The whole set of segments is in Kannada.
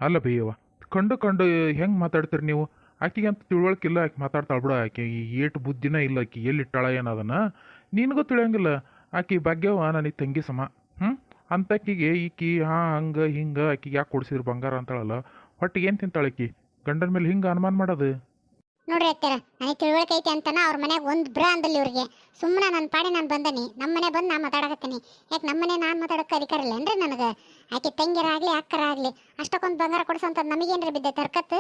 ಅಲ್ಲ ಬೇಯವ್ವ, ಕಂಡು ಕಂಡು ಹೆಂಗೆ ಮಾತಾಡ್ತೀರಿ ನೀವು? ಆಕಿಗೆ ಅಂತ ತಿಳುವಳಿಕಿಲ್ಲ, ಆಕೆ ಮಾತಾಡ್ತಾಳೆ ಬಿಡ. ಆಕೆ ಏಟು ಬುದ್ಧಿನ ಇಲ್ಲ, ಆಕಿ ಎಲ್ಲಿಟ್ಟಾಳ ಏನದನ್ನ ನಿನಗೂ ತಿಳಿಯಂಗಿಲ್ಲ. ಆಕಿ ಭಾಗ್ಯವ ನನಗೆ ತಂಗಿ ಸಮ. ಹ್ಞೂ ಅಂತಕ್ಕಿಗೆ ಈಕಿ ಹಾಂ ಹಂಗೆ ಹಿಂಗೆ ಆಕಿಗೆ ಯಾಕೆ ಕೊಡ್ಸಿದ್ರು ಬಂಗಾರ ಅಂತಾಳಲ್ಲ, ಹೊಟ್ಟಿಗೆ ಏನು ತಿಂತಾಳೆ ಆಕಿ? ಗಂಡನ ಮೇಲೆ ಹಿಂಗೆ ಅನುಮಾನ ಮಾಡೋದು? ನೋಡ್ರಿ ಅತ್ತೆರ, ನನಗೆ ತಿಳುವಳಿಕೆ ಐತಿ ಅಂತಾನ ಅವ್ರ ಮನ್ಯಾಗ ಒಂದು ಬ್ರ ಅಂದಲ್ಲಿ ಇವ್ರಿಗೆ. ಸುಮ್ಮನೆ ನನ್ನ ಪಾಡಿ ನಾನು ಬಂದನಿ, ನಮ್ಮ ಮನೆ ಬಂದು ನಾನು ಮಾತಾಡಕತ್ತೀನಿ. ಯಾಕೆ ನಮ್ಮ ಮನೆ ನಾನು ಮಾತಾಡೋಕೆ ಅಧಿಕಾರ ಇಲ್ಲೇನ್ರಿ ನನಗೆ? ಆಕೆ ತಂಗಿಯರಾಗಲಿ ಅಕ್ಕರಾಗಲಿ ಅಷ್ಟಕ್ಕೊಂದು ಬಂಗಾರ ಕೊಡಿಸೋಂಥದ್ದು ನಮಗೇನ್ರಿ ಬಿದ್ದೈತೆ ಹರ್ಕತ್ತು?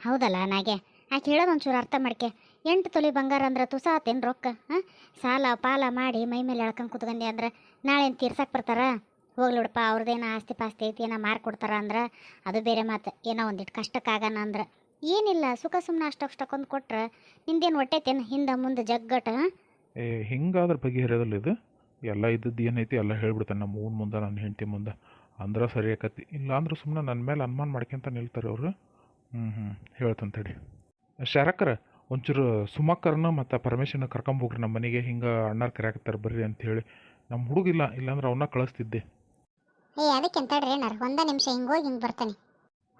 ಹೌದಲ್ಲ ನಾಗೆ, ಆಕೆ ಹೇಳೋದು ಒಂಚೂರು ಅರ್ಥ ಮಾಡ್ಕೆ. 8 ತೊಲೆ ಬಂಗಾರ ಅಂದ್ರೆ ತುಸ ಆತೇನು ರೊಕ್ಕ? ಹಾಂ, ಸಾಲ ಪಾಲ ಮಾಡಿ ಮೈ ಮೇಲೆ ಎಳ್ಕೊಂಡು ಕುತ್ಕೊಂಡಿ ಅಂದ್ರೆ ನಾಳೆ ಏನು ತೀರ್ಸಕ್ಕೆ ಬರ್ತಾರ? ಹೋಗ್ಲಿ ಬಿಡಪ್ಪ, ಅವ್ರದ್ದೇನೋ ಆಸ್ತಿ ಪಾಸ್ತಿ ಐತಿ ಏನೋ ಮಾರ್ಕೊಡ್ತಾರ ಅಂದ್ರೆ ಅದು ಬೇರೆ ಮಾತು. ಏನೋ ಒಂದಿಟ್ಟು ಕಷ್ಟಕ್ಕಾಗಣ ಅಂದ್ರೆ ಏನಿಲ್ಲ, ಸುಖ ಸುಮ್ಮನೆ ಅಷ್ಟಕ್ಕೊಂದು ಕೊಟ್ರೆ ನಿಂದೇನು ಹೊಟ್ಟೆತೇನು ಹಿಂದೆ ಮುಂದೆ ಜಗ್ಗಟ? ಏ ಹಿಂಗಾದ್ರೆ ಬಗೆಹರಿಯೋದಿಲ್ಲ ಇದು. ಎಲ್ಲ ಇದ್ದದ್ದು ಏನೈತಿ ಎಲ್ಲ ಹೇಳ್ಬಿಡ್ತಾನೆ ನಮ್ಮ ಊನ ಮುಂದೆ, ನನ್ನ ಹೆಂಡತಿ ಮುಂದೆ. ಅಂದ್ರೆ ಸರಿ ಆಕತಿ. ಇಲ್ಲಾಂದ್ರೆ ಸುಮ್ಮನೆ ನನ್ನ ಮೇಲೆ ಅನುಮಾನ ಮಾಡ್ಕೊಂತ ನಿಲ್ತಾರೆ ಅವರು. ಹೇಳ್ತಾನೆ ತಡಿ. ಶಾರಕ್ಕರ ಒಂಚೂರು ಸುಮಕ್ಕರನ್ನ ಮತ್ತು ಪರಮೇಶನ ಕರ್ಕೊಂಬೋಗ್ರಿ ನಮ್ಮ ಮನೆಗೆ. ಹಿಂಗೆ ಅಣ್ಣಾರು ಕರೆಯಾಕತ್ತಾರೆ ಬರ್ರಿ ಅಂಥೇಳಿ. ನಮ್ಮ ಹುಡುಗಿಲ್ಲ, ಇಲ್ಲಾಂದ್ರೆ ಅವನ್ನ ಕಳಿಸ್ತಿದ್ದೆ. ಅದಕ್ಕೆ ಅಂತಡ್ರಿ ಏನಾರು ಒಂದೇ ನಿಮಿಷ ಹಿಂಗೆ ಹೋಗಿ ಹಿಂಗೆ ಬರ್ತಾನೆ.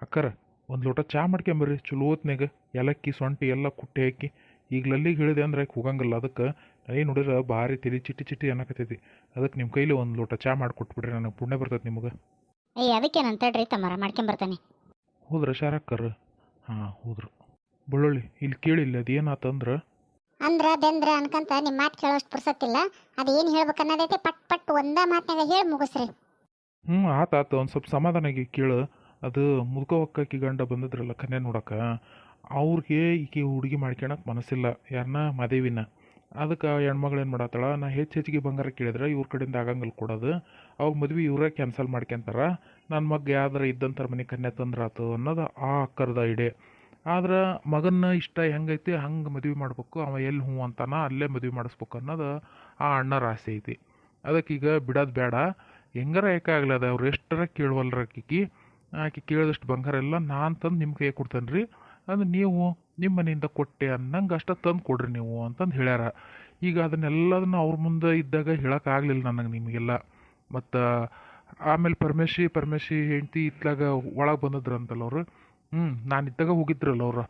ಅಕ್ಕರ ಒಂದು ಲೋಟ ಚಾ ಮಾಡ್ಕೊಂಬರ್ರಿ ಚಲೋ ಹೊತ್ನಾಗ. ಏಲಕ್ಕಿ ಸೊಂಟಿ ಎಲ್ಲ ಕುಟ್ಟಿ ಹಾಕಿ. ಈಗಲಲ್ಲಿಗೆ ಹೇಳಿದೆ ಅಂದ್ರೆ ಆಕೆ ಹೋಗಂಗಿಲ್ಲ. ಅದಕ್ಕೆ ನನಗೆ ನೋಡಿದ್ರೆ ಭಾರಿ ತಿಳಿ ಚಿಟ್ಟಿ ಚಿಟ್ಟಿ ಅನ್ನಕತ್ತೈತಿ. ಅದಕ್ಕೆ ನಿಮ್ಮ ಕೈಲಿ ಒಂದು ಲೋಟ ಚಾ ಮಾಡಿಕೊಟ್ಬಿಡ್ರಿ, ನನಗೆ ಪುಣ್ಯ ಬರ್ತೈತೆ ನಿಮಗೆ. ಅದಕ್ಕೆ ಅಂತಡ್ರಿ ತಮ್ಮರ ಮಾಡ್ಕೊಂಬರ್ತಾನೆ. ಹೋದ್ರ ಶಾರಕ್ಕರ್? ಹಾಂ ಹೋದ್ರು. ಬೆಳ್ಳುಳ್ಳಿ ಇಲ್ಲಿ ಕೇಳಿಲ್ಲ, ಅದೇನಾತಂದ್ರೆ ಬೆಂದ್ರ ಅನ್ಕಂತ ನಿಮ್ಮ ಮಾತು ಕೇಳೋಷ್ಟು ಪುರ್ಸತ್ತಿಲ್ಲ. ಅದು ಏನು ಹೇಳ್ಬೇಕು ಅನ್ನೋದೈತೆ ಪಟ್ ಪಟ್ ಒಂದೇ ಮಾತನಾಗ ಹೇಳಿ ಮುಗಿಸ್ರಿ. ಆತಾತು. ಒಂದು ಸ್ವಲ್ಪ ಸಮಾಧಾನಾಗಿ ಕೇಳು. ಅದು ಮುದ್ಕೋವಕ್ಕಾಕಿ ಗಂಡ ಬಂದಿದ್ರಲ್ಲ ಕನ್ಯಾ ನೋಡಕ್ಕೆ, ಅವ್ರಿಗೆ ಈಕೆ ಹುಡುಗಿ ಮಾಡ್ಕೊಳಕ್ಕೆ ಮನಸ್ಸಿಲ್ಲ, ಯಾರನ್ನ ಮದೇವಿನ. ಅದಕ್ಕೆ ಹೆಣ್ಮಗಳು ಏನು ಮಾಡತ್ತಾಳ, ನಾ ಹೆಚ್ಚಿಗೆ ಬಂಗಾರ ಕೇಳಿದ್ರೆ ಇವ್ರ ಕಡೆಯಿಂದ ಆಗಂಗಿಲ್ಲ ಕೊಡೋದು, ಅವಾಗ ಮದ್ವೆ ಇವರೇ ಕ್ಯಾನ್ಸಲ್ ಮಾಡ್ಕೊಂತಾರ. ನನ್ನ ಮಗ ಯಾವ್ದಾರ ಇದ್ದಂಥರ ಮನೆ ಕನ್ಯಾ ತಂದ್ರಾತು ಅನ್ನೋದು ಆ ಅಕ್ಕರ್ದ ಐಡೆ. ಆದ್ರೆ ಮಗನ ಇಷ್ಟ ಹೆಂಗೈತಿ ಹಂಗೆ ಮದುವೆ ಮಾಡ್ಬೇಕು, ಅವ ಎಲ್ಲಿ ಹ್ಞೂ ಅಂತಾನ ಅಲ್ಲೇ ಮದುವೆ ಮಾಡಿಸ್ಬೇಕು ಅನ್ನೋದು ಆ ಅಣ್ಣರ ಆಸೆ ಐತಿ. ಅದಕ್ಕೀಗ ಬಿಡೋದು ಬೇಡ, ಹೆಂಗಾರ ಯಾಕಾಗಲಿ ಅದು ಅವ್ರು ಎಷ್ಟರ ಕೇಳುವಲ್ರ ಆಕೆ ಕೇಳಿದಷ್ಟು ಬಂಗಾರ ಎಲ್ಲ ನಾನು ತಂದು ನಿಮ್ಮ ಕೈಗೆ ಕೊಡ್ತೇನೆ ರೀ, ಅಂದ್ರೆ ನೀವು ನಿಮ್ಮ ಮನೆಯಿಂದ ಕೊಟ್ಟೆ ಅನ್ನಂಗೆ ಅಷ್ಟ ತಂದು ಕೊಡ್ರಿ ನೀವು ಅಂತಂದು ಹೇಳ್ಯಾರ. ಈಗ ಅದನ್ನೆಲ್ಲದನ್ನ ಅವ್ರ ಮುಂದೆ ಇದ್ದಾಗ ಹೇಳೋಕ್ಕಾಗಲಿಲ್ಲ ನನಗೆ ನಿಮಗೆಲ್ಲ. ಮತ್ತು ಆಮೇಲೆ ಪರಮೇಶಿ ಹೆಂಡ್ತಿ ಇತ್ಲಾಗ ಒಳಗೆ ಬಂದಿದ್ರಂತಲ್ಲ ಅವರು. ನಾನು ಇದ್ದಾಗ ಹೋಗಿದ್ರಲ್ಲ ಅವ್ರು.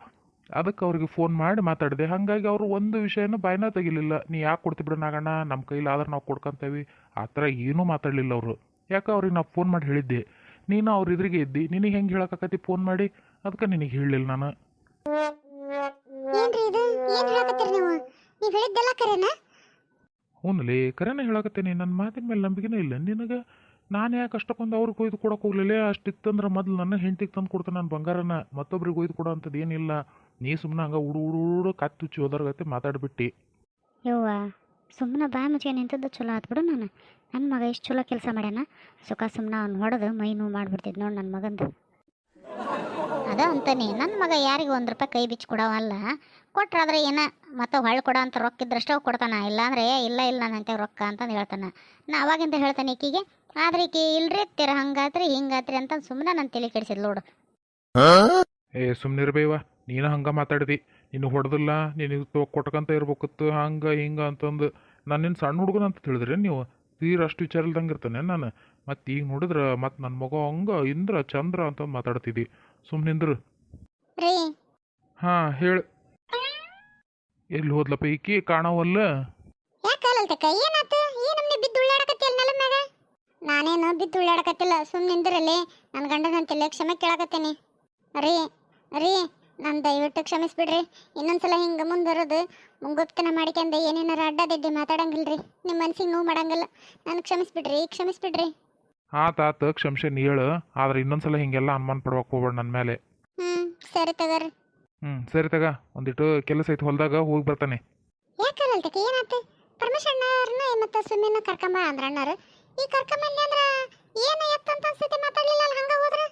ಅದಕ್ಕೆ ಅವ್ರಿಗೆ ಫೋನ್ ಮಾಡಿ ಮಾತಾಡಿದೆ. ಹಾಗಾಗಿ ಅವರು ಒಂದು ವಿಷಯನ ಬಾಯ್ನ ತೆಗಿಲಿಲ್ಲ. ನೀ ಯಾಕೆ ಕೊಡ್ತಿ ಬಿಡ ನಾಗಣ್ಣ, ನಮ್ಮ ಕೈಲಿ ಆದ್ರೆ ನಾವು ಕೊಡ್ಕೊಂತೇವಿ ಆ ಥರ ಏನೂ ಮಾತಾಡಲಿಲ್ಲ ಅವರು. ಯಾಕೆ ಅವ್ರಿಗೆ ನಾವು ಫೋನ್ ಮಾಡಿ ಹೇಳಿದ್ದೆ, ನೀನು ಅವ್ರ ಎದುರಿಗೆ ಇದ್ದಿ, ನಿನಗೆ ಹೆಂಗೆ ಹೇಳೋಕ್ಕಾಕತಿ ಫೋನ್ ಮಾಡಿ? ಅದಕ್ಕೆ ನಿನಗೆ ಹೇಳಲಿಲ್ಲ ನಾನು. ಹ್ಞೂನಲ್ಲಿ ಕರೆನೇ ಹೇಳಕತ್ತೇನೆ, ನನ್ನ ಮಾತಿನ ಮೇಲೆ ನಂಬಿಕೆನೇ ಇಲ್ಲ ನಿನಗೆ. ನಾನು ಯಾಕೆ ಅಷ್ಟಕ್ಕೊಂದು ಅವ್ರಿಗೆ ಒಯ್ದು ಕೊಡೋಕೆ ಹೋಗ್ಲಿಲ್ಲ? ಅಷ್ಟಿತ್ತಂದ್ರೆ ಮೊದಲು ನನ್ನ ಹೆಂಡ್ತಿಗೆ ತಂದು ಕೊಡ್ತಾನೆ ನಾನು ಬಂಗಾರನ, ಮತ್ತೊಬ್ರಿಗೆ ಒಯ್ದು ಕೊಡೋ ಅಂಥದ್ದು ಏನಿಲ್ಲ. ನೀ ಸುಮ್ಮನೆ ಹಂಗೆ ಹುಡು ಕತ್ತುಚ್ಚಿ ಹೋದರ್ಗತ್ತೆ ಮಾತಾಡ್ಬಿಟ್ಟು. ಯವ್ವ ಸುಮ್ಮನೆ ಬಾಯಿ ಮುಚ್ಚಿಗೆ ನಿಂತದ್ದು ಚಲೋ ಆತ್ಬಿಡು. ನನ್ನ ಮಗ ಎಷ್ಟು ಚಲೋ ಕೆಲಸ ಮಾಡ್ಯಾನ. ಸುಖ ಸುಮ್ಮನೆ ಅವ್ನು ಹೊಡೆದು ಮೈ ನೋವು ಮಾಡಿಬಿಡ್ತಿದ್ದು ನೋಡಿ ನನ್ನ ಮಗಂದು. ಅದ ಅಂತಾನೆ, ನನ್ನ ಮಗ ಯಾರಿಗೂ ₹1 ಕೈ ಬಿಚ್ಚಿ ಕೊಡವಲ್ಲ. ಕೊಟ್ರಾದ್ರೆ ಏನ ಮತ್ತೆ ಹೊಳ್ಳಿ ಕೊಡೋ ಅಂತ ರೊಕ್ಕ ಇದ್ರಷ್ಟೇ ಕೊಡ್ತಾನ, ಇಲ್ಲಾಂದ್ರೆ ಇಲ್ಲ ನಂತೆ ರೊಕ್ಕ ಅಂತಂದು ಹೇಳ್ತಾನೆ. ನಾ ಅವಾಗಿಂದ ಹೇಳ್ತಾನೆ ಈಕಿಗೆ, ಆದ್ರೆ ಈಕಿ ಇಲ್ರಿ ತೀರ ಹಂಗಾತ್ರಿ ಹಿಂಗಾತ್ರಿ ಅಂತ ಸುಮ್ಮನೆ ನನ್ನ ತಲೆ ಕೆಡಿಸಿದ್ ನೋಡು. ಸುಮ್ಮನಿರ್ಬೇವ, ನೀನು ಹಂಗೆ ಮಾತಾಡಿದಿ. ನೀನು ಹೊಡೆದಿಲ್ಲ, ನಿನಗೆ ಕೊಟ್ಕೊಂತ ಇರ್ಬೇಕಿತ್ತು ಹಂಗೆ ಹಿಂಗೆ ಅಂತಂದು. ನಾನು ನಿನ್ನ ಸಣ್ಣ ಹುಡುಗನ ಅಂತ ತಿಳಿದ್ರಿ ನೀವು? ತೀರ ಅಷ್ಟು ವಿಚಾರ ಇಲ್ದಂಗೆ ಇರ್ತಾನೆ ನಾನು. ಮತ್ತು ಈಗ ನೋಡಿದ್ರೆ ಮತ್ತು ನನ್ನ ಮಗ ಹಂಗೆ ಇಂದ್ರ ಚಂದ್ರ ಅಂತಂದು ಮಾತಾಡ್ತಿದ್ದಿ. ಸುಮ್ಮನಿಂದ್ರು. ಹಾಂ ಹೇಳು. ಎಲ್ಲಿ ಹೋದ್ಲಪ್ಪ ಈಕಿ ಕಾಣವಲ್ಲ? ನಾನೇನು ಬಿದ್ದು ಉಳ್ಳಾಡಕತ್ತಿಲ್ಲ, ಸುಮ್ಮನಿಂದ್ರಲ್ಲಿ. ನನ್ನ ಗಂಡನಂತೆಲ್ಲ ಕ್ಷಮೆ ಕೇಳಕತ್ತೇನೆ. ರೀ ನಾನು ದಯವಿಟ್ಟು ಕ್ಷಮಿಸ್ಬಿಡ್ರಿ. ಇನ್ನೊಂದ್ಸಲ ಹಿಂಗೆ ಮುಂದುವರೋದು ಮುಂಗುಪ್ತನ ಮಾಡಿಕೊಂಡೆ ಏನೇನಾರ ಅಡ್ಡದಿದ್ದಿ ಮಾತಾಡಂಗಿಲ್ರಿ. ನಿಮ್ಮ ಮನ್ಸಿಗೆ ನೋವು ಮಾಡಂಗಿಲ್ಲ. ನಾನು ಕ್ಷಮಿಸ್ಬಿಡ್ರಿ. ಆತಾತ ಕ್ಷಮಿಸಿ ನೀ ಹೇಳು, ಆದ್ರೆ ಇನ್ನೊಂದ್ಸಲ ಹಿಂಗೆಲ್ಲ ಅನುಮಾನ ಪಡ್ಬೇಕು ಹೋಗ್ಬೇಡ ನನ್ನ ಮೇಲೆ. ಸರಿ ತಗೋರಿ. ಸರಿ ತಗ, ಒಂದಿಟ್ಟು ಕೆಲಸ ಐತೆ ಹೊಲ್ದಾಗ, ಹೋಗಿ ಬರ್ತಾನೆ. ಯಾಕಲ್ಲಕ್ಕೆ ಏನಾಯ್ತು? ಪರಮೇಶಣ್ಣವ್ರನ್ನ ಮತ್ತು ಸುಮ್ಮಿನ ಕರ್ಕೊಂಬ ಅಂದ್ರ ಅಣ್ಣಾರು. ಈ ಕರ್ಕೊಂಬಂದಿ ಅಂದ್ರೆ ಏನು ಎತ್ತಂತ ಅನ್ಸತಿ ಮಾತಾಡ್ಲಿಲ್ಲ ಅಲ್ಲ, ಹಂಗ ಹೋದ್ರೆ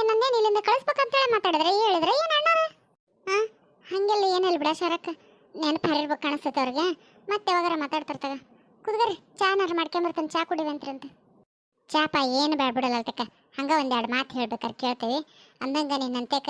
ನನ್ನೇನು ಇಲ್ಲಿಂದ ಕಳಿಸ್ಬೇಕಂತೇಳಿ ಮಾತಾಡಿದ್ರೆ ಹೇಳಿದ್ರೆ ಏನು ಅಣ್ಣಾರು? ಹಂಗೆಲ್ಲ ಏನಿಲ್ಲ ಬಿಡ ಶರಕ್ಕ, ನೆನಪು ಹರಿರ್ಬೇಕು ಕಾಣಿಸ್ತೈತೆ ಅವ್ರಿಗೆ. ಮತ್ತೆ ಯಾವಾಗಾರ ಮಾತಾಡ್ತಿರ್ತಾಗ. ಕುದ್ಗರಿ ಚಾನಾರು ಮಾಡ್ಕೊಂಬರ್ತಾನೆ, ಚಾ ಕುಡಿವಂತ್ರಿ ಅಂತ. ಚಾಪ ಏನು ಬೇಡ ಬಿಡಲ್ಲ ಅಲ್ತಕ್ಕ, ಹಂಗೆ ಒಂದೆರಡು ಮಾತು ಹೇಳ್ಬೇಕಾರೆ ಕೇಳ್ತೀವಿ ಅಂದಂಗೆ. ನಿನ್ನಂತೆಕ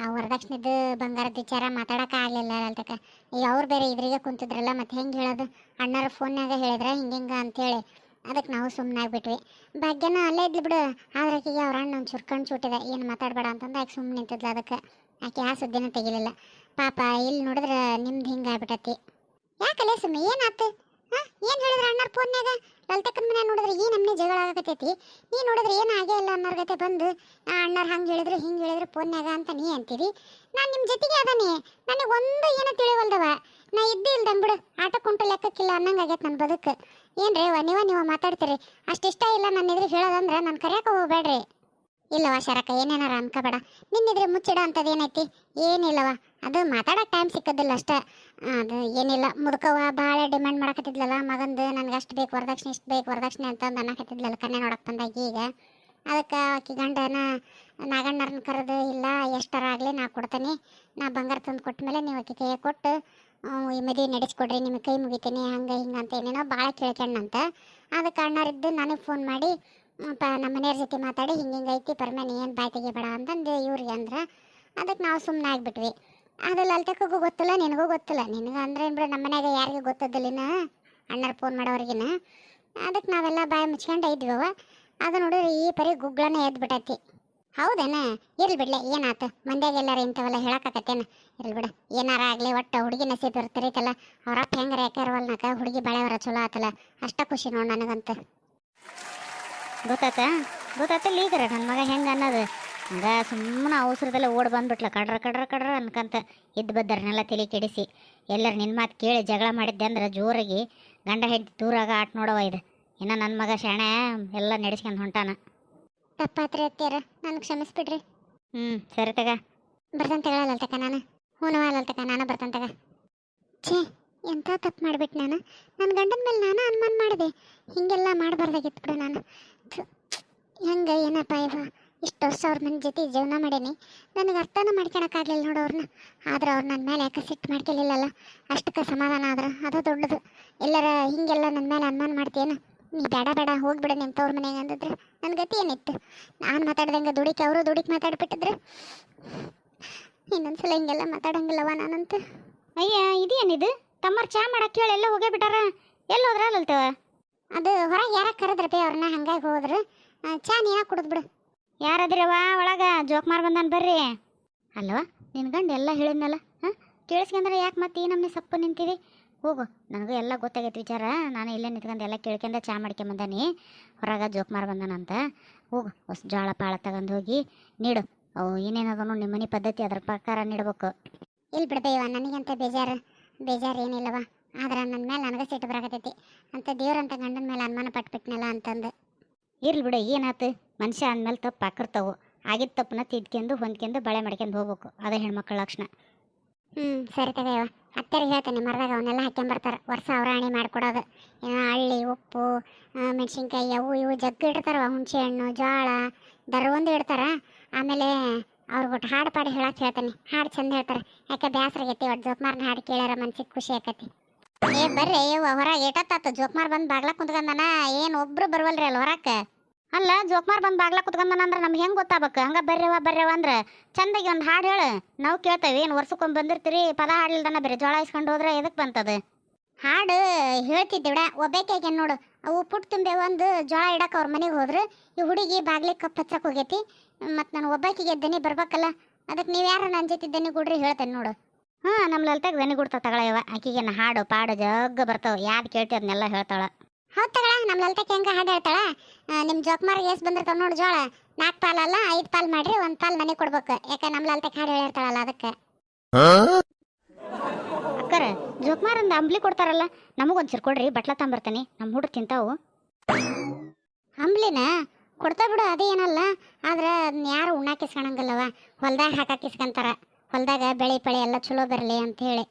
ಆ ವರದಕ್ಷಿಣೆದು ಬಂಗಾರದ ವಿಚಾರ ಮಾತಾಡೋಕೆ ಆಗಲಿಲ್ಲ ಅಲ್ತಕ್ಕ. ಈಗ ಅವ್ರು ಬೇರೆ ಇದ್ರಿಗೆ ಕುಂತಿದ್ರಲ್ಲ, ಮತ್ತೆ ಹೆಂಗೆ ಹೇಳೋದು? ಅಣ್ಣಾರು ಫೋನ್ಯಾಗ ಹೇಳಿದ್ರೆ ಹಿಂಗೆ ಅಂಥೇಳಿ ಅದಕ್ಕೆ ನಾವು ಸುಮ್ಮನಾಗ್ಬಿಟ್ವಿ. ಭಾಗ್ಯನ ಅಲ್ಲೇ ಇದ್ಲು ಬಿಡು. ಆದ್ರೆ ಆಕೆಗೆ ಅವ್ರ ಅಣ್ಣ ಒಂದು ಚುರ್ಕಂಡು ಚೂಟಿದೆ, ಏನು ಮಾತಾಡಬೇಡ ಅಂತಂದು ಆಕೆ ಸುಮ್ಮನೆ ನಿಂತಿದ್ಲು. ಅದಕ್ಕೆ ಆಕೆ ಆ ಸುದ್ದಿನ ತೆಗಿಲಿಲ್ಲ. ಪಾಪ ಇಲ್ಲಿ ನೋಡಿದ್ರೆ ನಿಮ್ದು ಹಿಂಗೆ ಆಗ್ಬಿಟ್ಟತಿ. ಯಾಕಲ್ಲೇ ಸುಮ್ಮನೆ ಏನಾಯ್ತು? ಹಾಂ, ಏನು ಹೇಳಿದ್ರೆ ಅಣ್ಣಾರ ಫೋನ್ಯಾಗ? ಲಲಿತಕ್ಕನ ಮನೆ ನೋಡಿದ್ರೆ ಈ ನಮ್ಮನೆ ಜಗಳ ಆಗಕತ್ತೈತಿ, ನೀ ನೋಡಿದ್ರೆ ಏನು ಆಗೇ ಇಲ್ಲ ಅನ್ನೋರ್ಗತೆ ಬಂದು ಅಣ್ಣಾರು ಹಂಗೆ ಹೇಳಿದ್ರು ಹಿಂಗೆ ಹೇಳಿದ್ರು ಫೋನ್ಯಾಗ ಅಂತ ನೀ ಅಂತೀರಿ. ನಾನು ನಿಮ್ಮ ಜೊತೆಗೆ ಅದಾನೆ, ನನಗೆ ಒಂದು ಏನೋ ತಿಳಿವಲ್ದವ. ನಾ ಇದ್ದೇ ಇಲ್ದಂಗೆ ಬಿಡು, ಆಟ ಕುಂಟು ಲೆಕ್ಕಕ್ಕಿಲ್ಲ ಅನ್ನಂಗೆ ಆಗೈತೆ ನನ್ನ ಬದುಕು. ಏನ್ರಿ ನೀವು ಮಾತಾಡ್ತೀರಿ? ಅಷ್ಟಿಷ್ಟ ಇಲ್ಲ ನನ್ನ ಎದುರು ಹೇಳೋದಂದ್ರೆ ನಾನು ಕರೆಯೋಕೆ ಹೋಗ್ಬೇಡ್ರಿ. ಇಲ್ಲವ ಶರಕ, ಏನೇನಾರ ಅನ್ಕೋಬೇಡ. ನಿನ್ನಿದ್ರೆ ಮುಚ್ಚಿಡ ಅಂಥದ್ದು ಏನೈತಿ? ಏನಿಲ್ಲವ, ಅದು ಮಾತಾಡೋಕೆ ಟೈಮ್ ಸಿಕ್ಕೋದಿಲ್ಲ ಅಷ್ಟೇ. ಅದು ಏನಿಲ್ಲ, ಮುದುಕವ ಭಾಳ ಡಿಮ್ಯಾಂಡ್ ಮಾಡಕತ್ತಿದ್ಲಲ್ಲ ಮಗಂದು, ನನಗೆ ಅಷ್ಟು ಬೇಕು ವರದಕ್ಷಿಣೆ, ಇಷ್ಟು ಬೇಕು ವರದಕ್ಷಿಣೆ ಅಂತಂದು ಅನ್ನಕತ್ತಿದ್ಲಲ್ಲ ಕನ್ಯೆ ನೋಡಕ್ಕೆ ಬಂದಾಗ. ಈಗ ಅದಕ್ಕೆ ಆಕಿ ಗಂಡನ ನಾಗಣ್ಣರನ್ನ ಕರೆದು, ಇಲ್ಲ ಎಷ್ಟರ ಆಗಲಿ ನಾ ಕೊಡ್ತೀನಿ, ನಾ ಬಂಗಾರ ತಂದು ಕೊಟ್ಟ ಮೇಲೆ ನೀವು ಆಕೆ ಕೈಯಾಗ ಕೊಟ್ಟು ಈ ಮದುವೆ ನಡೆಸ್ಕೊಡ್ರಿ, ನಿಮಗೆ ಕೈ ಮುಗಿತೀನಿ, ಹಂಗೆ ಹಿಂಗೆ ಅಂತ ಏನೇನೋ ಭಾಳ ಕೇಳ್ಕೊಂಡಂತ. ಅದಕ್ಕೆ ಅಣ್ಣರಿದ್ದು ನನಗೆ ಫೋನ್ ಮಾಡಿ ನಮ್ಮ ಮನೆಯವ್ರ ಜೊತೆ ಮಾತಾಡಿ ಹಿಂಗೆ ಐತಿ ಪರ್ಮೇನಿ, ಏನು ಬಾಯ್ ತೆಗಿಬೇಡ ಅಂತಂದು ಇವ್ರಿಗೆ ಅಂದ್ರೆ. ಅದಕ್ಕೆ ನಾವು ಸುಮ್ಮನೆ ಆಗಿಬಿಟ್ವಿ. ಅದು ಲಲಿತಕ್ಕಗೂ ಗೊತ್ತಿಲ್ಲ, ನಿನಗೂ ಗೊತ್ತಿಲ್ಲ. ನಿನಗೆ ಅಂದ್ರೆ ಏನು ಬಿಡು, ನಮ್ಮ ಮನ್ಯಾಗ ಯಾರಿಗೂ ಗೊತ್ತದಿಲ್ಲಿನ, ಅಣ್ಣರು ಫೋನ್ ಮಾಡೋರಿಗಿನ. ಅದಕ್ಕೆ ನಾವೆಲ್ಲ ಬಾಯಿ ಮುಚ್ಕೊಂಡು ಇದ್ವವ. ಅದು ನೋಡಿದ್ರೆ ಈ ಪರಿ ಗುಗ್ಗಳನ್ನ ಎದ್ಬಿಟ್ಟೈತಿ. ಹೌದೇನ? ಇರ್ಲಿ ಬಿಡ್ಲೆ, ಏನಾಯ್ತು? ಮಂದ್ಯಾಗ ಎಲ್ಲಾರ ಇಂಥವೆಲ್ಲ ಹೇಳಕತ್ತೇನ? ಇರ್ಲಿ ಬಿಡ, ಏನಾರ ಆಗಲಿ, ಒಟ್ಟು ಹುಡುಗಿ ನಸೀಬ್ ಇರ್ತಿರೈತಲ್ಲ. ಅವ್ರಪ್ಪ ಹೆಂಗಾರ ಯಾಕ್ಯಾರವಲ್ನಾಕ ಹುಡುಗಿ ಬಾಳೆವರ ಚಲೋ ಆತಲ್ಲ, ಅಷ್ಟ ಖುಷಿ ನೋಡಿ ನನಗಂತ. ಗೊತ್ತಾತಲ್ಲ ಈಗರ ನನ್ನ ಮಗ ಹೆಂಗೆ ಅನ್ನೋದು. ಹಂಗೆ ಸುಮ್ಮನೆ ಅವಸರದಲ್ಲೇ ಓಡಿ ಬಂದ್ಬಿಟ್ಲ, ಕಡ್ರ ಅನ್ಕಂತ ಇದ್ದು ಬದ್ದರನ್ನೆಲ್ಲ ತಲೆ ಕೆಡಿಸಿ. ಎಲ್ಲರೂ ನಿನ್ನ ಮಾತು ಕೇಳಿ ಜಗಳ ಮಾಡಿದ್ದೆ ಅಂದ್ರೆ ಜೋರಾಗಿ ಗಂಡ ಹೆಂಡತಿ ದೂರಾಗ ಆಟ ನೋಡವ ಇದು. ಇನ್ನು ನನ್ನ ಮಗ ಶಾಣೆ ಎಲ್ಲ ನಡೆಸ್ಕೊಂಡು ಹೊಂಟಾನ. ತಪ್ಪಾತ್ರಿ ಅತ್ತೀರ, ನನಗೆ ಕ್ಷಮಿಸ್ಬಿಡ್ರಿ. ಸರಿ ತಗ, ಬರ್ತಾನೆ ತಗೊಳ್ಳಲ್ತಕ್ಕ ನಾನು. ಹೂನವಲ್ಲಲ್ತಕ್ಕ, ನಾನು ಬರ್ತಾನೆ ತಗ. ಛೇ, ಎಂಥ ತಪ್ಪು ಮಾಡಿಬಿಟ್ಟು ನಾನು. ನನ್ನ ಗಂಡನ ಮೇಲೆ ನಾನು ಅನುಮಾನ ಮಾಡಿದೆ. ಹೀಗೆಲ್ಲ ಮಾಡಬಾರ್ದಾಗಿತ್ತು ಬಿಡು ನಾನು. ಹೆಂಗೆ ಏನಪ್ಪ ಇವ, ಇಷ್ಟು ವರ್ಷ ಅವ್ರ ನನ್ನ ಜೊತೆ ಜೀವನ ಮಾಡೀನಿ, ನನಗೆ ಅರ್ಥನ ಮಾಡ್ಕೊಳಕ್ಕಾಗಲಿಲ್ಲ ನೋಡು ಅವ್ರನ್ನ. ಆದ್ರೆ ಅವ್ರು ನನ್ನ ಮೇಲೆ ಯಾಕೆ ಸಿಟ್ಟು ಮಾಡ್ಕೊಳ್ಳಿಲ್ಲಲ್ಲ, ಅಷ್ಟಕ್ಕೆ ಸಮಾಧಾನ ಆದ್ರೆ ಅದು ದೊಡ್ಡದು. ಎಲ್ಲರ ಹೀಗೆಲ್ಲ ನನ್ನ ಮೇಲೆ ಅನುಮಾನ ಮಾಡ್ತೀಯೇನು? ನೀ ಬೇಡ ಹೋಗ್ಬಿಡ ನಿಮ್ಮ ತವ್ರ ಮನೆಗೆ ಅಂದಿದ್ರೆ ನನ್ನ ಗತಿ ಏನಿತ್ತು? ನಾನು ಮಾತಾಡ್ದಂಗೆ ದುಡಿಕೆ ಅವರು ದುಡಿಕೆ ಮಾತಾಡ್ಬಿಟ್ಟಿದ್ರೆ ಇನ್ನೊಂದ್ಸಲ ಹಿಂಗೆಲ್ಲ ಮಾತಾಡಂಗಿಲ್ಲವ ನಾನಂತ. ಅಯ್ಯ, ಇದೇನಿದು? ತಮ್ಮರು ಚಾ ಮಾಡಕ್ಕೆ ಹೇಳಿ ಎಲ್ಲ ಹೋಗೇ ಬಿಟ್ಟಾರ, ಎಲ್ಲಿ ಹೋದ್ರಲ್ಲಲ್ತವ? ಅದು ಹೊರಗೆ ಯಾರ ಕರೆದ್ರಪಿ ಅವ್ರನ್ನ, ಹಂಗಾಗಿ ಹೋದ್ರು. ಚಾ ನೀನ ಕುಡಿದ್ಬಿಡು. ಯಾರದಿರವ ಒಳಗೆ? ಜೋಕ್ಮಾರ್ ಬಂದಾನ ಬರ್ರಿ. ಅಲ್ವಾ ನಿನ್ನ ಗಂಡು ಎಲ್ಲ ಹೇಳಿದ್ನಲ್ಲ, ಹಾಂ ಕೇಳಿಸ್ಕೊಂಡ್ರೆ ಯಾಕೆ ಮತ್ತೆ ಈ ನಮ್ಮನೆ ಸಪ್ಪು ನಿಂತೀವಿ? ಹೋಗು, ನನಗೂ ಎಲ್ಲ ಗೊತ್ತಾಗೈತೆ ವಿಚಾರ. ನಾನು ಇಲ್ಲೇ ನಿಂತ್ಕೊಂಡು ಎಲ್ಲ ಕೇಳ್ಕೊಂಡೆ ಚಾ ಮಾಡ್ಕೊಂಬಂದಾನಿ. ಹೊರಗೆ ಜೋಕ್ಮಾರ್ ಬಂದಾನಂತ. ಹೋಗು, ಹೊಸ ಜೋಳ ಪಾಳ ತಗೊಂಡು ಹೋಗಿ ನೀಡು. ಅವು ಏನೇನದನು ನಿಮ್ಮ ಮನೆ ಪದ್ಧತಿ ಅದ್ರ ಪ್ರಕಾರ ನೀಡ್ಬೇಕು. ಇಲ್ಲಿ ಬಿಡ್ಬೇವ, ನನಗಂತ ಬೇಜಾರು ಏನಿಲ್ಲವ. ಆದ್ರೆ ನನ್ನ ಮೇಲೆ ನನಗೆ ಸಿಟ್ಟು ಬರಾಕತ್ತೈತಿ ಅಂತ ದೇವ್ರಂತ ಗಂಡನ ಮೇಲೆ ಅನುಮಾನ ಪಟ್ಬಿಟ್ನಲ್ಲ ಅಂತಂದು. ಇರ್ಲಿ ಬಿಡು, ಏನಾಯ್ತು? ಮನುಷ್ಯ ಅಂದಮೇಲೆ ತಪ್ಪು ಹಾಕಿರ್ತಾವು. ಆಗಿದ್ದ ತಪ್ಪನ್ನ ತಿದ್ಕೊಂಡು ಹೊಂದ್ಕೊಂಡು ಬಳೆ ಮಾಡ್ಕೊಂಡು ಹೋಗ್ಬೇಕು, ಅದೇ ಹೆಣ್ಮಕ್ಳ ಲಕ್ಷಣ. ಸರಿ ತಗವ, ಅತ್ತರಿಗೆ ಹೇಳ್ತೇನೆ, ಮರದಾಗ ಅವನ್ನೆಲ್ಲ ಹಾಕ್ಕೊಂಬರ್ತಾರೆ. ವರ್ಷ ಅವರ ಹಣೆ ಮಾಡಿಕೊಡೋದು. ಏನೋ ಹಳ್ಳಿ ಉಪ್ಪು ಮೆಣಸಿನ್ಕಾಯಿ ಅವು ಇವು ಜಗ್ಗು ಇಡ್ತಾರವ, ಹುಣಸೆ ಹಣ್ಣು ಜೋಳ ದರವೊಂದು ಇಡ್ತಾರೆ. ಆಮೇಲೆ ಅವ್ರಿಗೊಟ್ಟು ಹಾಡು ಪಾಡಿ ಹೇಳಕ್ಕೆ ಹೇಳ್ತೇನೆ, ಹಾಡು ಚಂದ ಹೇಳ್ತಾರೆ. ಯಾಕೆ ಬೇಸರ ಆಗೈತಿ, ಒಟ್ಟು ಜೋಕ್ಮಾರ್ನ ಹಾಡು ಕೇಳ್ಯಾರ ಮನ್ಸಿಗೆ ಖುಷಿ ಆಕತಿ. ಏ ಬರ್ರಿ ಹೊರಗೆ ಏಟತ್ತಾತು? ಜೋಕ್ಮಾರ್ ಬಂದು ಬಾಗ್ಲ ಕುಂತ್ಕೊಂಡನ, ಏನು ಒಬ್ರು ಬರ್ವಲ್ರಿ ಅಲ್ಲಿ ಹೊರಕ್ಕೆ? ಅಲ್ಲ, ಜೋಕ್ಮಾರ್ ಬಂದು ಬಾಗ್ಲ ಕುತ್ಕೊಂಡನ ಅಂದ್ರೆ ನಮ್ಗೆ ಹೆಂಗೆ ಗೊತ್ತಾಗಬೇಕು? ಹಂಗೆ ಬರ್ರವ ಅಂದ್ರೆ ಚಂದಾಗಿ ಒಂದು ಹಾಡು ಹೇಳು, ನಾವು ಕೇಳ್ತೇವೆ. ಏನು ವರ್ಷಕ್ಕೊಮ್ಮೆ ಬಂದಿರ್ತೀರಿ, ಪದ ಹಾಡ್ಲಿಲ್ದನ ಬೇರೆ ಜೋಳ ಇಸ್ಕೊಂಡು ಹೋದ್ರೆ ಎದಕ್ಕೆ ಬಂತದು? ಹಾಡು ಹೇಳ್ತಿದ್ದೆ ಬಿಡ, ಒಬ್ಬೇಕೆ ನೋಡು. ಅವು ಪುಟ್ಟು ತುಂಬೆ ಒಂದು ಜೋಳ ಇಡಕ್ಕೆ ಅವ್ರ ಮನೆಗೆ ಹೋದ್ರು. ಈ ಹುಡುಗಿ ಬಾಗ್ಲಿಗೆ ಕಪ್ಪು ಹಚ್ಚಕ್ಕೆ ಹೋಗೈತಿ. ಮತ್ತು ನಾನು ಒಬ್ಬಾಕಿಗೆ ದನಿ ಬರ್ಬೇಕಲ್ಲ, ಅದಕ್ಕೆ ನೀವು ಯಾರು ನನ್ನ ಜೊತೆ ದನಿ ಕೊಡ್ರಿ ಹೇಳ್ತೇನೆ ನೋಡು. ನಮ್ಮ ಲಲಿತಾಗ ದನಿ ಕೊಡ್ತಾವ ತಗೊಳವ. ಆಕಿಗೆ ಹಾಡು ಪಾಡು ಜಗ್ಗ ಬರ್ತಾವೆ, ಯಾರು ಕೇಳ್ತಿ ಅದನ್ನೆಲ್ಲ ಹೇಳ್ತಾಳ. ಹೌದು ತಗೊಳ, ನಮ್ಮ ಲಲಿತಾಕ್ಕೆ ಹೆಂಗೆ ಹಾಡು ಹೇಳ್ತಾಳ. ನಿಮ್ಮ ಜೋಕ್ಮಾರಿಗೆ ಎಷ್ಟು ಬಂದಿರ್ತಾವೆ ನೋಡು ಜೋಳ, 4 ಪಾಲಲ್ಲ 5 ಪಾಲು ಮಾಡಿರಿ, 1 ಪಾಲು ಮನೆ ಕೊಡ್ಬೇಕು. ಯಾಕೆ ನಮ್ಮ ಲಲಿತಾಕ್ಕೆ ಹಾಡು ಹೇಳಿರ್ತಾಳಲ್ಲ ಅದಕ್ಕೆ. ಅಕ್ಕರ ಜೋಕ್ಮಾರಿಂದ ಅಂಬ್ಲಿ ಕೊಡ್ತಾರಲ್ಲ, ನಮಗೊಂದ್ಸರಿ ಕೊಡ್ರಿ, ಬಟ್ಲ ತಂಬರ್ತಾನೆ, ನಮ್ಮ ಹುಡುಗ ತಿಂತಾವು. ಅಂಬ್ಲಿನ ಕೊಡ್ತಾ ಬಿಡು, ಅದೇ ಏನಲ್ಲ. ಆದ್ರೆ ಅದನ್ನ ಯಾರು ಉಣ್ಣಾಕಿಸ್ಕೊಳಂಗಿಲ್ಲವ, ಹೊಲ್ದಾಗ ಹಾಕಾಕಿಸ್ಕೊಂತಾರ. ಹೊಲ್ದಾಗ ಬೆಳೆ ಪಳೆ ಎಲ್ಲ ಚಲೋ ಬರಲಿ ಅಂತ ಹೇಳಿ.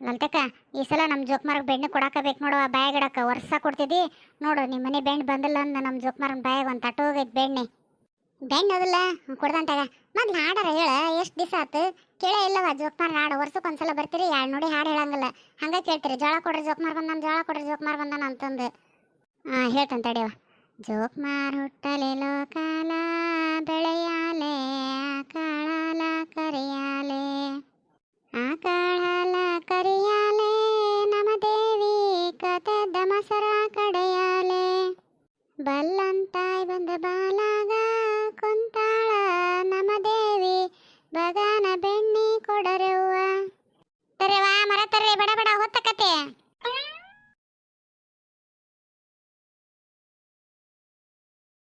ಲಲಿತಕ್ಕ, ಈ ಸಲ ನಮ್ಮ ಜೋಕ್ಮಾರ್ಗೆ ಬೆಣ್ಣೆ ಕೊಡಾಕಬೇಕು ನೋಡುವ, ಬಾಯಾಗಿಡಕ್ಕೆ. ವರ್ಷ ಕೊಡ್ತಿದ್ದಿ ನೋಡು, ನಿಮ್ಮ ಮನೆ ಬೆಣ್ಣೆ ಬಂದಿಲ್ಲ ಅಂದ ನಮ್ಮ ಜೋಕ್ಮಾರ್ನ ಬಾಯಾಗ ಒಂದು ತಟ್ಟು ಹೋಗೈತೆ ಬೆಣ್ಣೆ ಅದಲ್ಲ ಕೊಡ್ದಂತಾಗ. ಮೊದ್ಲು ಹಾಡಾರ ಹೇಳ, ಎಷ್ಟು ದಿವಸ ಆತು ಕೇಳೇ ಇಲ್ಲವ ಜೋಕ್ಮಾರ್ ಹಾಡು? ವರ್ಷಕ್ಕೊಂದ್ಸಲ ಬರ್ತೀರಿ, 2 ನುಡಿ ಹಾಡು ಹೇಳಂಗಿಲ್ಲ, ಹಂಗೆ ಕೇಳ್ತೀರಿ. ಜೋಳ ಕೊಡ್ರಿ ಜೋಕ್ಮಾರ್ ಬಂದಾನ, ಜೋಳ ಕೊಡ್ರಿ ಜೋಕ್ಮಾರ್ ಬಂದಾನ ಅಂತಂದು. ಹೇಳ್ತಾನೆ ತಡಿಯವ. ಜೋಕ್ಮಾರ್ ಹುಟ್ಟಲೆ ಲೋಕಾಲ ಬೆಳೆಯಾಲೆ ಕಾಳ